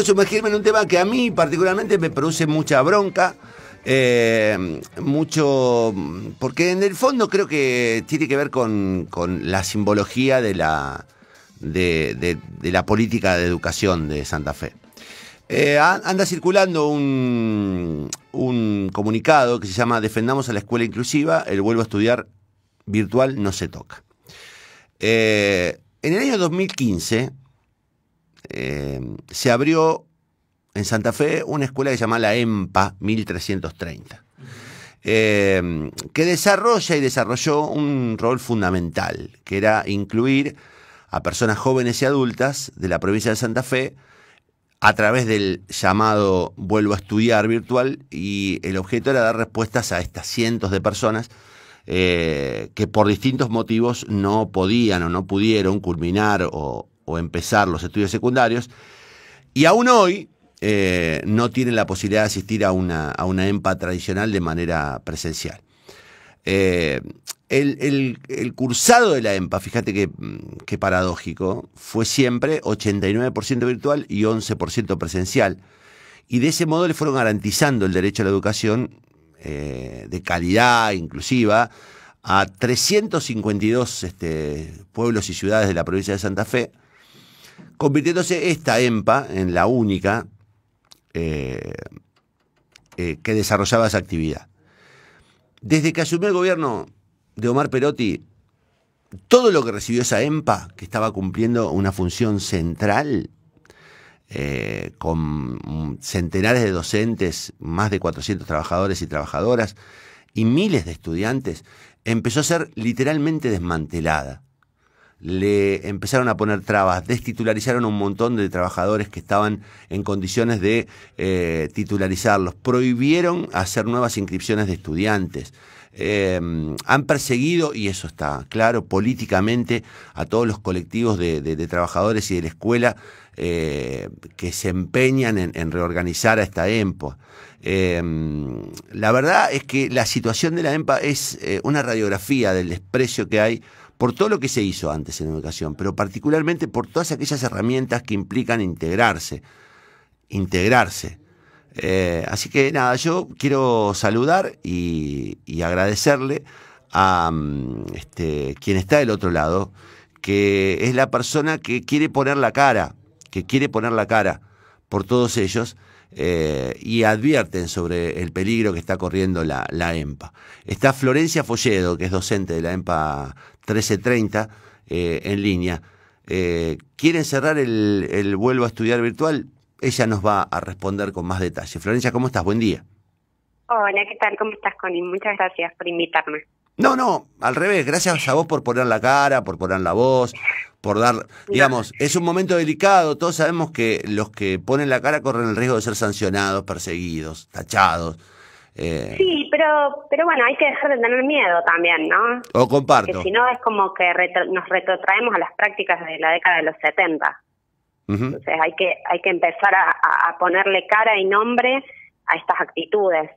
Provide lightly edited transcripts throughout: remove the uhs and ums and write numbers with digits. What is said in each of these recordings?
Sumergirme en un tema que a mí particularmente me produce mucha bronca, porque en el fondo creo que tiene que ver con la simbología de la política de educación de Santa Fe. Anda circulando un comunicado que se llama "Defendamos a la escuela inclusiva, el vuelvo a estudiar virtual no se toca". En el año 2015 se abrió en Santa Fe una escuela que se llama la EMPA 1330, que desarrolló un rol fundamental, que era incluir a personas jóvenes y adultas de la provincia de Santa Fe a través del llamado vuelvo a estudiar virtual, y el objeto era dar respuestas a estas cientos de personas que por distintos motivos no podían o no pudieron culminar o empezar los estudios secundarios, y aún hoy no tienen la posibilidad de asistir a una EMPA tradicional de manera presencial. El cursado de la EMPA, fíjate qué paradójico, fue siempre 89% virtual y 11% presencial, y de ese modo le fueron garantizando el derecho a la educación de calidad inclusiva a 352 pueblos y ciudades de la provincia de Santa Fe, convirtiéndose esta EMPA en la única que desarrollaba esa actividad. Desde que asumió el gobierno de Omar Perotti, todo lo que recibió esa EMPA, que estaba cumpliendo una función central, con centenares de docentes, más de 400 trabajadores y trabajadoras y miles de estudiantes, empezó a ser literalmente desmantelada. Le empezaron a poner trabas, destitularizaron a un montón de trabajadores que estaban en condiciones de titularizarlos, prohibieron hacer nuevas inscripciones de estudiantes, han perseguido, y eso está claro, políticamente a todos los colectivos de trabajadores y de la escuela que se empeñan en reorganizar a esta EMPA. La verdad es que la situación de la EMPA es una radiografía del desprecio que hay por todo lo que se hizo antes en educación, pero particularmente por todas aquellas herramientas que implican integrarse. Así que nada, yo quiero saludar y agradecerle a quien está del otro lado, que es la persona que quiere poner la cara, por todos ellos, y advierten sobre el peligro que está corriendo la EMPA. Está Florencia Folledo, que es docente de la EMPA 1330, en línea. ¿Quieren cerrar el vuelvo a estudiar virtual? Ella nos va a responder con más detalle. Florencia, ¿cómo estás? Buen día. Hola, ¿qué tal? ¿Cómo estás, Connie? Muchas gracias por invitarme. No, al revés. Gracias a vos por poner la cara, por poner la voz, por dar, digamos, es un momento delicado. Todos sabemos que los que ponen la cara corren el riesgo de ser sancionados, perseguidos, tachados. Sí, pero bueno, hay que dejar de tener miedo también, ¿no? O comparto. Porque si no es como que nos retrotraemos a las prácticas de la década de los 70. Entonces hay que empezar a ponerle cara y nombre a estas actitudes.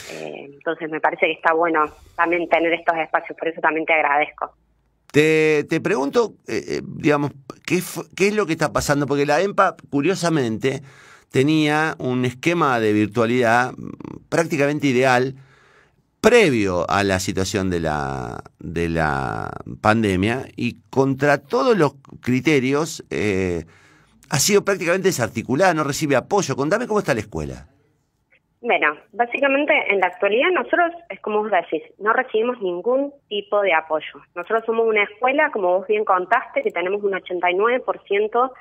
Entonces me parece que está bueno también tener estos espacios, por eso también te agradezco. Te pregunto, digamos, ¿qué es lo que está pasando? Porque la EMPA, curiosamente, tenía un esquema de virtualidad prácticamente ideal previo a la situación de la pandemia, y contra todos los criterios ha sido prácticamente desarticulada, no recibe apoyo. Contame cómo está la escuela. Bueno, básicamente en la actualidad nosotros, es como vos decís, no recibimos ningún tipo de apoyo. Nosotros somos una escuela, como vos bien contaste, que tenemos un 89%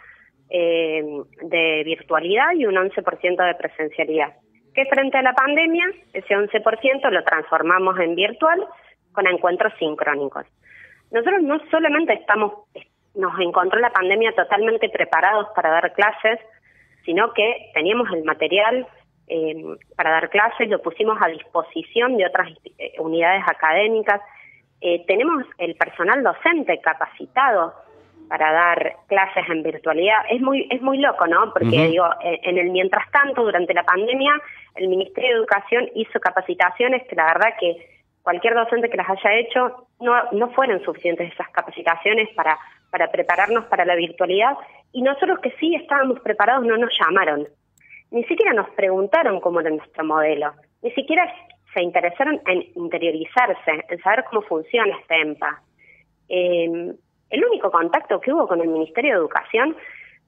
de virtualidad y un 11% de presencialidad. Que frente a la pandemia, ese 11% lo transformamos en virtual con encuentros sincrónicos. Nosotros no solamente nos encontró la pandemia totalmente preparados para dar clases, sino que teníamos el material para dar clases, lo pusimos a disposición de otras unidades académicas, tenemos el personal docente capacitado para dar clases en virtualidad. Es muy loco, ¿no? Porque digo, en el mientras tanto, durante la pandemia, el Ministerio de Educación hizo capacitaciones que la verdad que cualquier docente que las haya hecho no fueron suficientes esas capacitaciones para para prepararnos para la virtualidad, y nosotros que sí estábamos preparados no nos llamaron. Ni siquiera nos preguntaron cómo era nuestro modelo, ni siquiera se interesaron en interiorizarse, en saber cómo funciona este EMPA. El único contacto que hubo con el Ministerio de Educación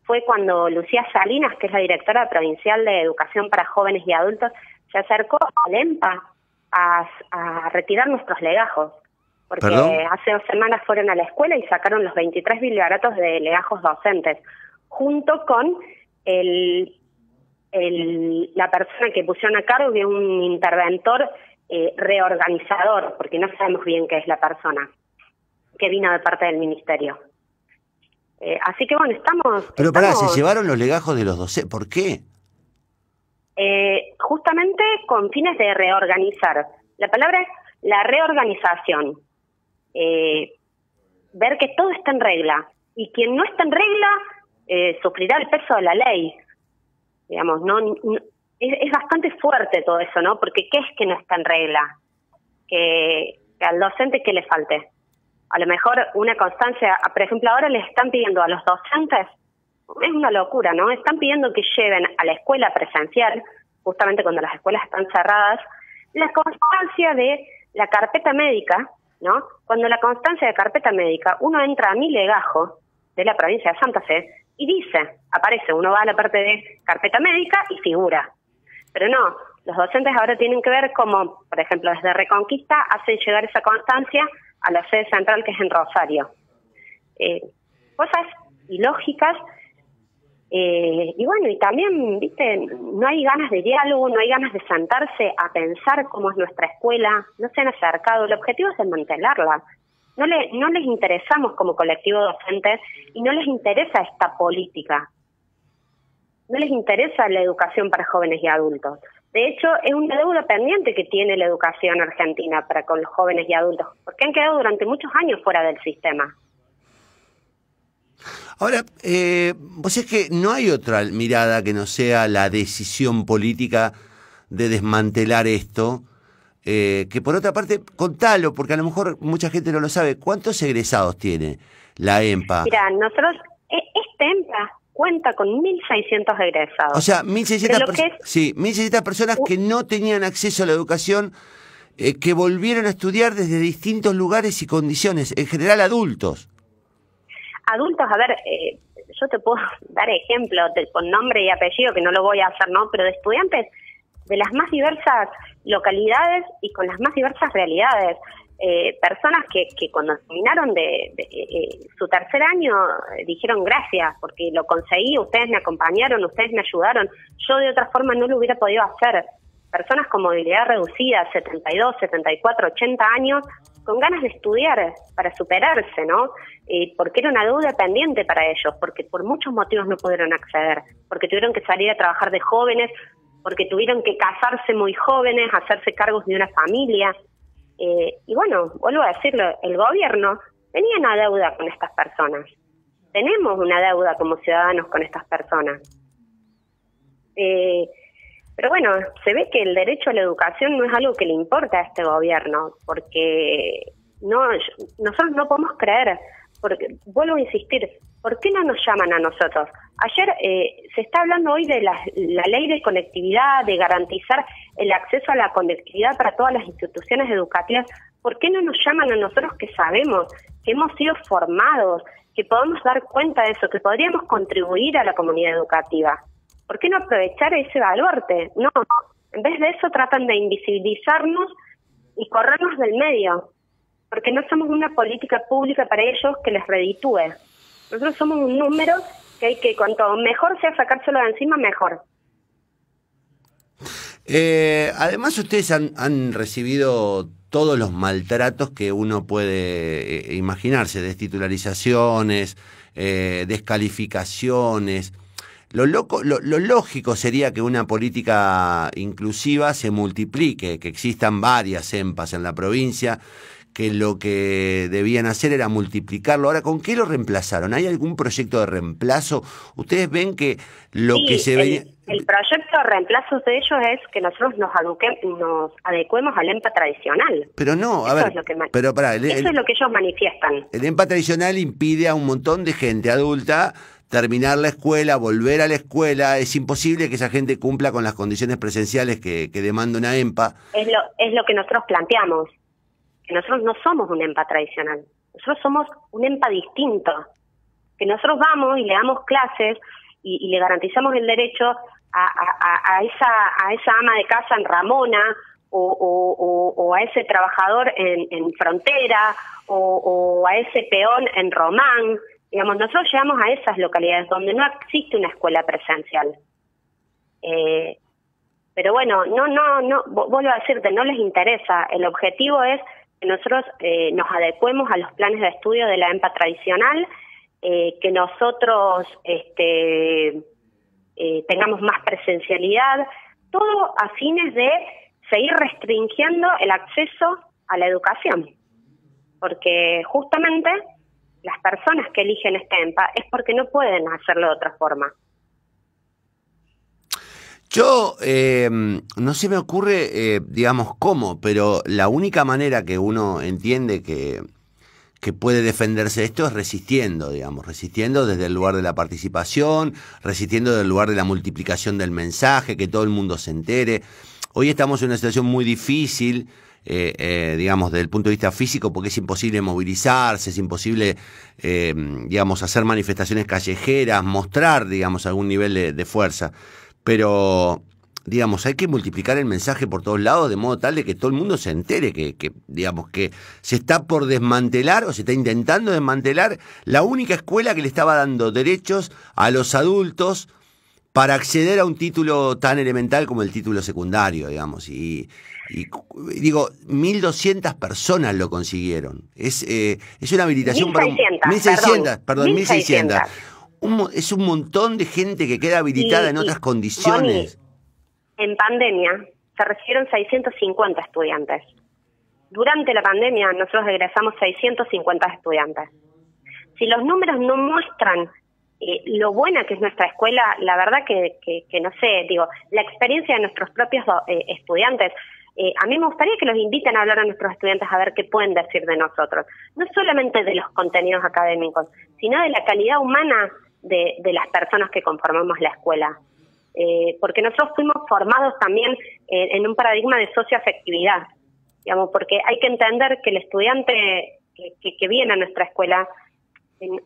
fue cuando Lucía Salinas, que es la directora provincial de Educación para Jóvenes y Adultos, se acercó al EMPA a retirar nuestros legajos. Porque hace 2 semanas fueron a la escuela y sacaron los 23 bibliobaratos de legajos docentes, junto con la persona que pusieron a cargo de un interventor reorganizador, porque no sabemos bien qué es la persona, que vino de parte del ministerio. Así que bueno, Pero pará, se llevaron los legajos de los docentes, ¿por qué? Justamente con fines de reorganizar. La palabra es la reorganización. Ver que todo está en regla, y quien no está en regla sufrirá el peso de la ley. Digamos, es bastante fuerte todo eso, ¿no? Porque ¿qué es que no está en regla? Que al docente ¿qué le falte? A lo mejor una constancia, por ejemplo, ahora les están pidiendo a los docentes, es una locura, ¿no? Están pidiendo que lleven a la escuela presencial, justamente cuando las escuelas están cerradas, la constancia de la carpeta médica, ¿no? Cuando la constancia de carpeta médica, uno entra a mi legajo de la provincia de Santa Fe y dice, aparece, uno va a la parte de carpeta médica y figura. Pero no, los docentes ahora tienen que ver cómo, por ejemplo, desde Reconquista hacen llegar esa constancia a la sede central que es en Rosario. Cosas ilógicas, y bueno, y también, viste, no hay ganas de diálogo, no hay ganas de sentarse a pensar cómo es nuestra escuela, no se han acercado, el objetivo es desmantelarla. No les interesamos como colectivo docente y no les interesa esta política. No les interesa la educación para jóvenes y adultos. De hecho, es una deuda pendiente que tiene la educación argentina para con los jóvenes y adultos, porque han quedado durante muchos años fuera del sistema. Ahora, vos es que no hay otra mirada que no sea la decisión política de desmantelar esto, que por otra parte, contalo, porque a lo mejor mucha gente no lo sabe. ¿Cuántos egresados tiene la EMPA? Mira, nosotros, este EMPA cuenta con 1.600 egresados. O sea, 1.600 personas que no tenían acceso a la educación, que volvieron a estudiar desde distintos lugares y condiciones, en general adultos. Adultos, a ver, yo te puedo dar ejemplos con nombre y apellido, que no lo voy a hacer, ¿no? Pero de estudiantes de las más diversas localidades y con las más diversas realidades. Personas que cuando terminaron de su tercer año dijeron gracias porque lo conseguí, ustedes me acompañaron, ustedes me ayudaron, yo de otra forma no lo hubiera podido hacer. Personas con movilidad reducida, 72, 74, 80 años, con ganas de estudiar para superarse, ¿no? Porque era una deuda pendiente para ellos, porque por muchos motivos no pudieron acceder, porque tuvieron que salir a trabajar de jóvenes, porque tuvieron que casarse muy jóvenes, hacerse cargos de una familia. Y bueno, vuelvo a decirlo, el gobierno tenía una deuda con estas personas. Tenemos una deuda como ciudadanos con estas personas. Pero bueno, se ve que el derecho a la educación no es algo que le importa a este gobierno, porque nosotros no podemos creer, porque vuelvo a insistir, ¿por qué no nos llaman a nosotros? Ayer se está hablando hoy de la ley de conectividad, de garantizar el acceso a la conectividad para todas las instituciones educativas. ¿Por qué no nos llaman a nosotros que sabemos, que hemos sido formados, que podemos dar cuenta de eso, que podríamos contribuir a la comunidad educativa? ¿Por qué no aprovechar ese baluarte? No, en vez de eso tratan de invisibilizarnos y corrernos del medio, porque no somos una política pública para ellos que les reditúe. Nosotros somos un número que hay que, cuanto mejor sea sacárselo de encima, mejor. Además, ustedes han recibido todos los maltratos que uno puede imaginarse, destitularizaciones, descalificaciones. Lo lógico sería que una política inclusiva se multiplique, que existan varias EMPAs en la provincia, que lo que debían hacer era multiplicarlo. Ahora, ¿con qué lo reemplazaron? ¿Hay algún proyecto de reemplazo? ¿Ustedes ven que lo que se veía... El proyecto de reemplazo de ellos es que nosotros nos adecuemos al EMPA tradicional. Pero no, a ver, pero pará, eso es lo que ellos manifiestan. El EMPA tradicional impide a un montón de gente adulta terminar la escuela, volver a la escuela. Es imposible que esa gente cumpla con las condiciones presenciales que demanda una EMPA. Es lo que nosotros planteamos. Que nosotros no somos un EMPA tradicional, nosotros somos un EMPA distinto, que nosotros vamos y le damos clases y le garantizamos el derecho a esa ama de casa en Ramona o a ese trabajador en Frontera o a ese peón en Román. Digamos, nosotros llegamos a esas localidades donde no existe una escuela presencial. Pero bueno, no, vuelvo a decirte, no les interesa. El objetivo es que nosotros nos adecuemos a los planes de estudio de la EMPA tradicional, que nosotros tengamos más presencialidad, todo a fines de seguir restringiendo el acceso a la educación. Porque justamente las personas que eligen este EMPA es porque no pueden hacerlo de otra forma. Yo, no se me ocurre, digamos, cómo, pero la única manera que uno entiende que puede defenderse de esto es resistiendo, digamos, resistiendo desde el lugar de la participación, resistiendo desde el lugar de la multiplicación del mensaje, que todo el mundo se entere. Hoy estamos en una situación muy difícil, digamos, desde el punto de vista físico, porque es imposible movilizarse, es imposible, digamos, hacer manifestaciones callejeras, mostrar, digamos, algún nivel de fuerza. Pero, digamos, hay que multiplicar el mensaje por todos lados de modo tal de que todo el mundo se entere que digamos, que se está por desmantelar o se está intentando desmantelar la única escuela que le estaba dando derechos a los adultos para acceder a un título tan elemental como el título secundario, digamos. Y digo, 1.200 personas lo consiguieron. Es una habilitación 1.600, para... 1.600, perdón, 1.600. Es un montón de gente que queda habilitada en otras condiciones. Bonnie, en pandemia se recibieron 650 estudiantes. Durante la pandemia nosotros egresamos 650 estudiantes. Si los números no muestran lo buena que es nuestra escuela, la verdad que no sé, digo, la experiencia de nuestros propios estudiantes, a mí me gustaría que los inviten a hablar a nuestros estudiantes a ver qué pueden decir de nosotros. No solamente de los contenidos académicos, sino de la calidad humana de las personas que conformamos la escuela. Porque nosotros fuimos formados también en un paradigma de socioafectividad, digamos, porque hay que entender que el estudiante que viene a nuestra escuela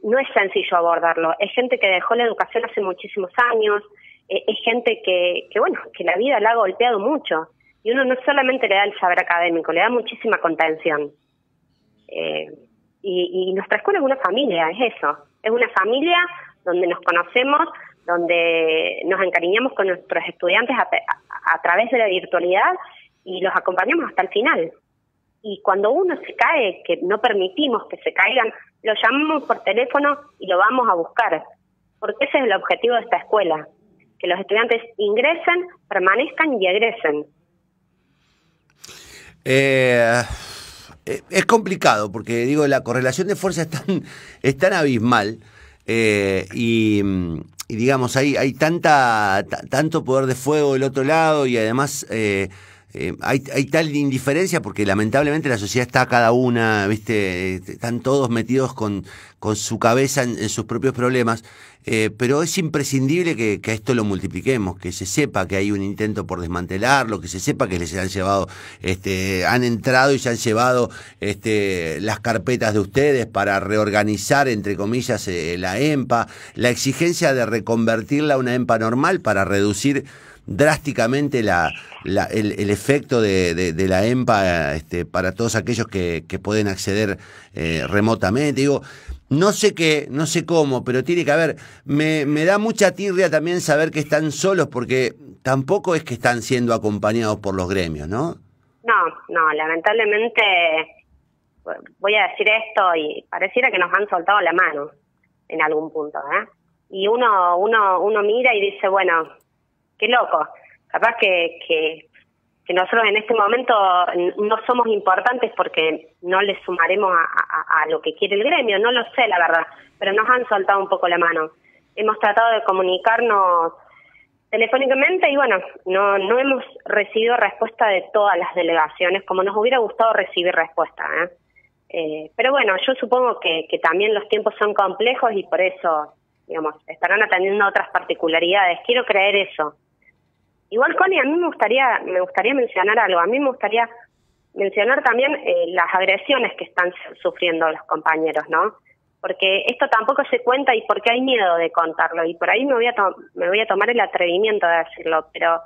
no es sencillo abordarlo. Es gente que dejó la educación hace muchísimos años, es gente que bueno, que la vida la ha golpeado mucho, y uno no solamente le da el saber académico, le da muchísima contención. Y nuestra escuela es una familia, es eso, es una familia donde nos conocemos, donde nos encariñamos con nuestros estudiantes a través de la virtualidad y los acompañamos hasta el final. Y cuando uno se cae, que no permitimos que se caigan, lo llamamos por teléfono y lo vamos a buscar, porque ese es el objetivo de esta escuela, que los estudiantes ingresen, permanezcan y egresen. Es complicado, porque digo, la correlación de fuerza es tan abismal, y digamos, hay tanto poder de fuego del otro lado, y además hay tal indiferencia porque lamentablemente la sociedad está cada una, ¿viste? Están todos metidos con su cabeza en sus propios problemas, pero es imprescindible que a esto lo multipliquemos, que se sepa que hay un intento por desmantelarlo, que se sepa que les han llevado, han entrado y se han llevado las carpetas de ustedes para reorganizar, entre comillas, la EMPA, la exigencia de reconvertirla a una EMPA normal para reducir drásticamente el efecto de la EMPA para todos aquellos que pueden acceder remotamente. Digo, no sé cómo, pero tiene que haber. Me da mucha tirria también saber que están solos, porque tampoco es que están siendo acompañados por los gremios, ¿no? No, lamentablemente voy a decir esto y pareciera que nos han soltado la mano en algún punto, ¿eh? Y uno mira y dice, bueno, qué loco, capaz que que nosotros en este momento no somos importantes porque no le sumaremos a lo que quiere el gremio, no lo sé la verdad, pero nos han soltado un poco la mano. Hemos tratado de comunicarnos telefónicamente y bueno, no hemos recibido respuesta de todas las delegaciones, como nos hubiera gustado recibir respuesta, pero bueno, yo supongo que también los tiempos son complejos y por eso, digamos, estarán atendiendo otras particularidades. Quiero creer eso. Igual, Connie, a mí me gustaría mencionar algo. A mí me gustaría mencionar también las agresiones que están sufriendo los compañeros, ¿no? Porque esto tampoco se cuenta y porque hay miedo de contarlo. Y por ahí me voy a tomar el atrevimiento de decirlo. Pero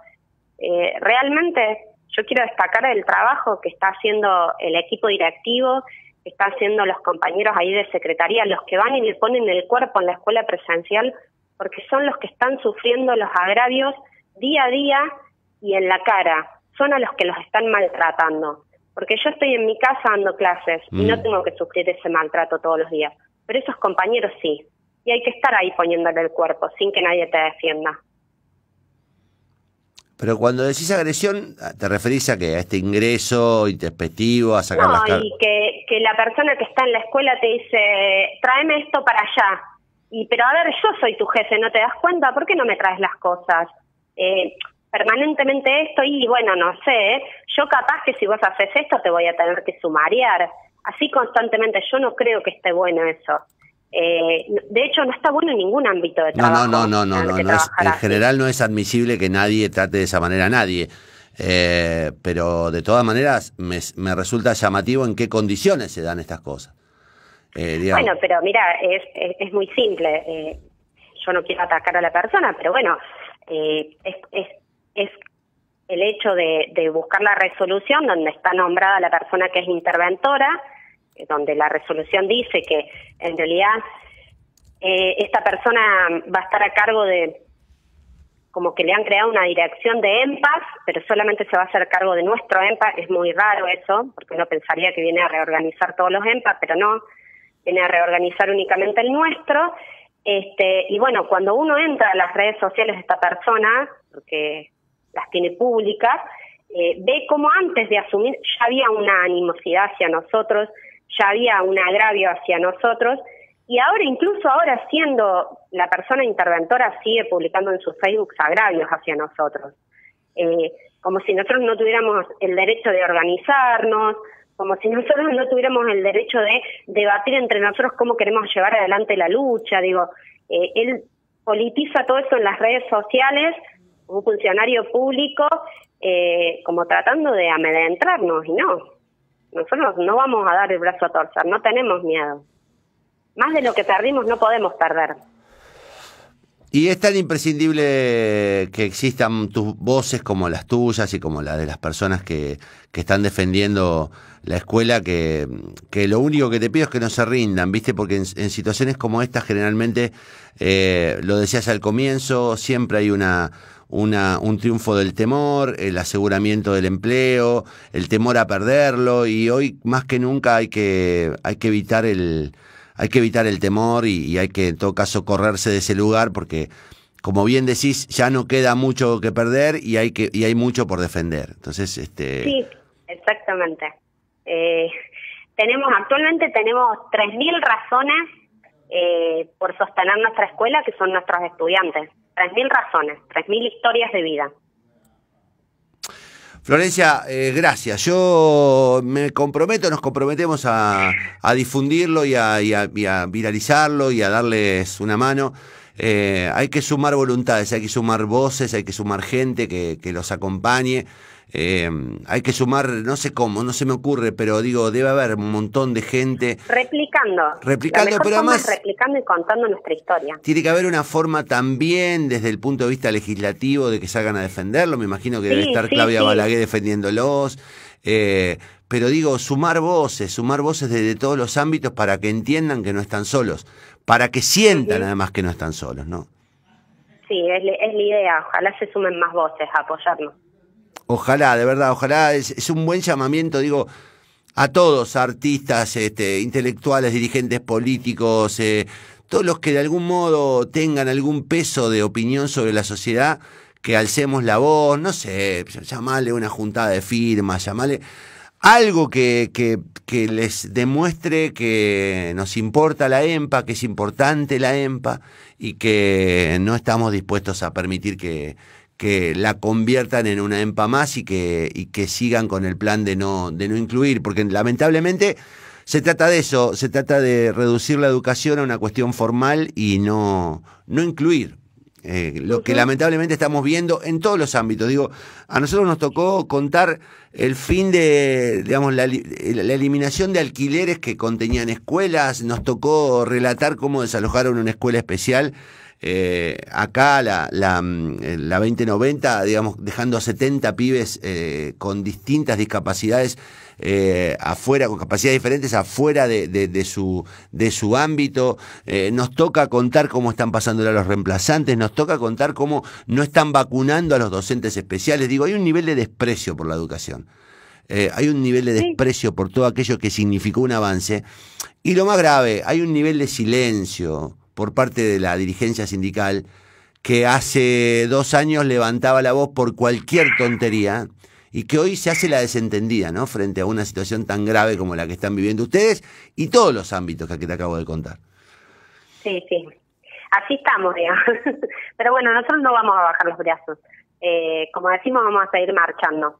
realmente yo quiero destacar el trabajo que está haciendo el equipo directivo, que están haciendo los compañeros ahí de secretaría, los que van y le ponen el cuerpo en la escuela presencial, porque son los que están sufriendo los agravios día a día y en la cara. Son a los que los están maltratando. Porque yo estoy en mi casa dando clases y no tengo que sufrir ese maltrato todos los días. Pero esos compañeros sí. Y hay que estar ahí poniéndole el cuerpo sin que nadie te defienda. Pero cuando decís agresión, ¿te referís a que a este ingreso intempestivo, a sacar las y que la persona que está en la escuela te dice, tráeme esto para allá. Pero a ver, yo soy tu jefe, ¿no te das cuenta? ¿Por qué no me traes las cosas? Permanentemente esto y bueno, no sé, yo capaz que si vos haces esto te voy a tener que sumariar. Así constantemente, yo no creo que esté bueno eso. De hecho, no está bueno en ningún ámbito de trabajo. No, en general no es admisible que nadie trate de esa manera a nadie. Pero de todas maneras me resulta llamativo en qué condiciones se dan estas cosas. Bueno, pero mira, es muy simple. Yo no quiero atacar a la persona, pero bueno, es el hecho de buscar la resolución donde está nombrada la persona que es interventora, donde la resolución dice que en realidad esta persona va a estar a cargo de, como que le han creado una dirección de EMPAS, pero solamente se va a hacer cargo de nuestro EMPAS. Es muy raro eso, porque uno pensaría que viene a reorganizar todos los EMPAS, pero no, viene a reorganizar únicamente el nuestro. Y bueno, cuando uno entra a las redes sociales de esta persona, porque las tiene públicas, ve como antes de asumir ya había una animosidad hacia nosotros, ya había un agravio hacia nosotros, y ahora, incluso ahora siendo la persona interventora, sigue publicando en su Facebook agravios hacia nosotros. Como si nosotros no tuviéramos el derecho de organizarnos, como si nosotros no tuviéramos el derecho de debatir entre nosotros cómo queremos llevar adelante la lucha. Digo, él politiza todo eso en las redes sociales, un funcionario público, como tratando de amedrentarnos, y no. Nosotros no vamos a dar el brazo a torcer, no tenemos miedo. Más de lo que perdimos no podemos perder. Y es tan imprescindible que existan tus voces como las tuyas y como las de las personas que están defendiendo la escuela, que lo único que te pido es que no se rindan, ¿viste? Porque en situaciones como esta generalmente, lo decías al comienzo, siempre hay un triunfo del temor, el aseguramiento del empleo, el temor a perderlo, y hoy más que nunca hay que evitar el temor y hay que en todo caso correrse de ese lugar, porque como bien decís, ya no queda mucho que perder y hay mucho por defender. Entonces, Sí, exactamente. Actualmente tenemos 3.000 razones por sostener nuestra escuela, que son nuestros estudiantes. 3.000 razones, 3.000 historias de vida. Florencia, gracias. Yo nos comprometemos a difundirlo y a viralizarlo y a darles una mano. Hay que sumar voluntades, hay que sumar voces, hay que sumar gente que los acompañe. Hay que sumar, no sé cómo, no se me ocurre, pero digo, debe haber un montón de gente replicando, pero además replicando y contando nuestra historia. Tiene que haber una forma también desde el punto de vista legislativo de que salgan a defenderlo. Me imagino que debe estar Claudia Balaguer defendiéndolos, pero digo, sumar voces desde todos los ámbitos para que entiendan que no están solos, para que sientan además que no están solos, ¿no? Sí, es la idea. Ojalá se sumen más voces a apoyarnos. Ojalá, de verdad, ojalá. Es un buen llamamiento, digo, a todos, artistas, intelectuales, dirigentes políticos, todos los que de algún modo tengan algún peso de opinión sobre la sociedad, que alcemos la voz, no sé, llamarle una juntada de firmas, llamarle algo que les demuestre que nos importa la EMPA, que es importante la EMPA y que no estamos dispuestos a permitir que la conviertan en una EMPA más y que sigan con el plan de no incluir, porque lamentablemente se trata de eso, se trata de reducir la educación a una cuestión formal y no incluir. Lo que lamentablemente estamos viendo en todos los ámbitos. Digo, a nosotros nos tocó contar el fin de, digamos, la eliminación de alquileres que contenían escuelas, nos tocó relatar cómo desalojaron una escuela especial. Acá la 2090, digamos, dejando a 70 pibes con distintas discapacidades afuera, con capacidades diferentes, afuera de su ámbito. Nos toca contar cómo están pasando a los reemplazantes, nos toca contar cómo no están vacunando a los docentes especiales. Digo, hay un nivel de desprecio por la educación. Hay un nivel de desprecio por todo aquello que significó un avance. Y lo más grave, hay un nivel de silencio por parte de la dirigencia sindical que hace 2 años levantaba la voz por cualquier tontería y que hoy se hace la desentendida, ¿no? Frente a una situación tan grave como la que están viviendo ustedes y todos los ámbitos que te acabo de contar. Sí, sí. Así estamos, digamos. Pero bueno, nosotros no vamos a bajar los brazos. Como decimos, vamos a seguir marchando.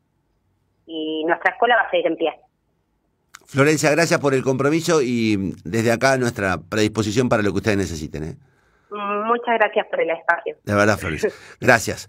Y nuestra escuela va a seguir en pie. Florencia, gracias por el compromiso y desde acá nuestra predisposición para lo que ustedes necesiten. Muchas gracias por el espacio. De verdad, Florencia. Gracias.